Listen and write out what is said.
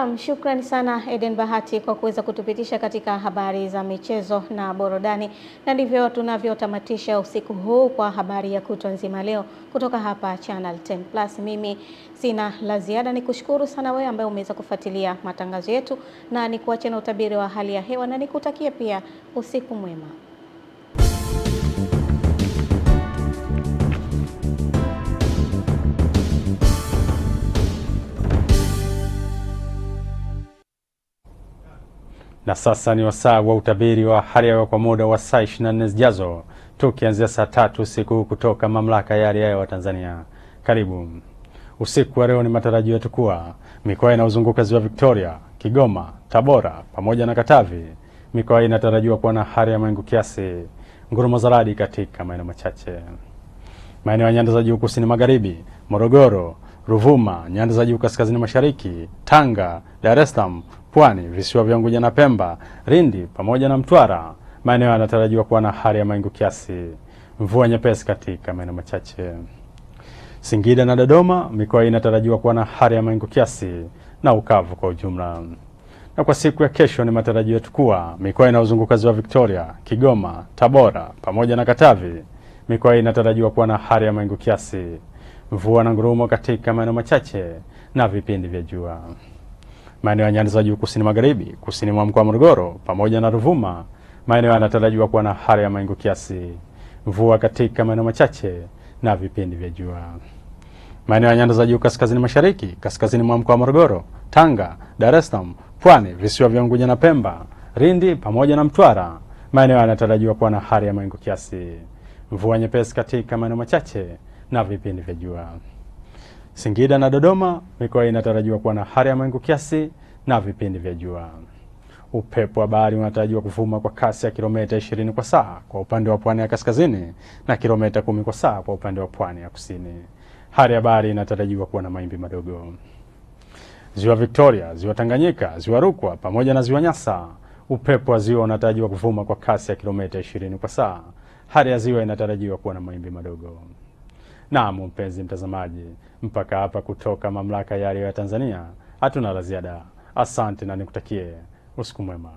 Naam, shukrani sana Eden Bahati kwa kuweza kutupitisha katika habari za michezo na burudani, na ndivyo tunavyotamatisha usiku huu kwa habari ya kutwa nzima leo kutoka hapa Channel 10+. Mimi sina la ziada, ni kushukuru sana wewe ambaye umeweza kufuatilia matangazo yetu, na nikuache na utabiri wa hali ya hewa na nikutakie pia usiku mwema. Na sasa ni wasaa wa utabiri wa hali ya hewa kwa muda wa saa 24 zijazo, tukianzia saa 3 usiku kutoka Mamlaka ya Hali ya Hewa Tanzania. Karibu. Usiku wa leo ni matarajio yetu kuwa mikoa inayozunguka Ziwa Victoria, Kigoma, Tabora pamoja na Katavi, mikoa hii inatarajiwa kuwa na hali ya mawingu kiasi, ngurumo za radi katika maeneo machache. Maeneo ya nyanda za juu kusini magharibi, Morogoro, Ruvuma, nyanda za juu kaskazini mashariki, Tanga, Dar es Salaam, Pwani, visiwa vya Unguja na Pemba, Lindi pamoja na Mtwara, maeneo yanatarajiwa kuwa na hali ya mawingu kiasi, mvua nyepesi katika maeneo machache. Singida na Dodoma, mikoa hii inatarajiwa kuwa na hali ya mawingu kiasi na ukavu kwa ujumla. Na kwa siku ya kesho ni matarajio yetu kuwa mikoa inayozunguka Ziwa Victoria, Kigoma, Tabora pamoja na Katavi, mikoa hii inatarajiwa kuwa na hali ya mawingu kiasi, mvua na ngurumo katika maeneo machache na vipindi vya jua. Maeneo ya nyanda za juu kusini magharibi, kusini mwa mkoa wa Morogoro pamoja na Ruvuma, maeneo yanatarajiwa kuwa na hali ya mawingu kiasi, mvua katika maeneo machache na vipindi vya jua. Maeneo ya nyanda za juu kaskazini mashariki, kaskazini mwa mkoa wa Morogoro, Tanga, Dar es Salaam, Pwani, visiwa vya Unguja na Pemba, Lindi pamoja na Mtwara, maeneo yanatarajiwa kuwa na hali ya mawingu kiasi, mvua nyepesi katika maeneo machache na vipindi vya jua. Singida na Dodoma, mikoa inatarajiwa kuwa na hali ya mawingu kiasi na vipindi vya jua. Upepo wa bahari unatarajiwa kuvuma kwa kasi ya kilomita 20 kwa saa kwa upande wa pwani ya kaskazini na kilomita 10 kwa saa kwa upande wa pwani ya kusini. Hali ya bahari inatarajiwa kuwa na mawimbi madogo. Ziwa Victoria, Ziwa Tanganyika, Ziwa Rukwa pamoja na Ziwa Nyasa, upepo wa ziwa unatarajiwa kuvuma kwa kasi ya kilomita 20 kwa saa. Hali ya ziwa inatarajiwa kuwa na mawimbi madogo. Naam, mpenzi mtazamaji, mpaka hapa kutoka Mamlaka ya Hali ya Hewa Tanzania hatuna la ziada. Asante na nikutakie usiku mwema.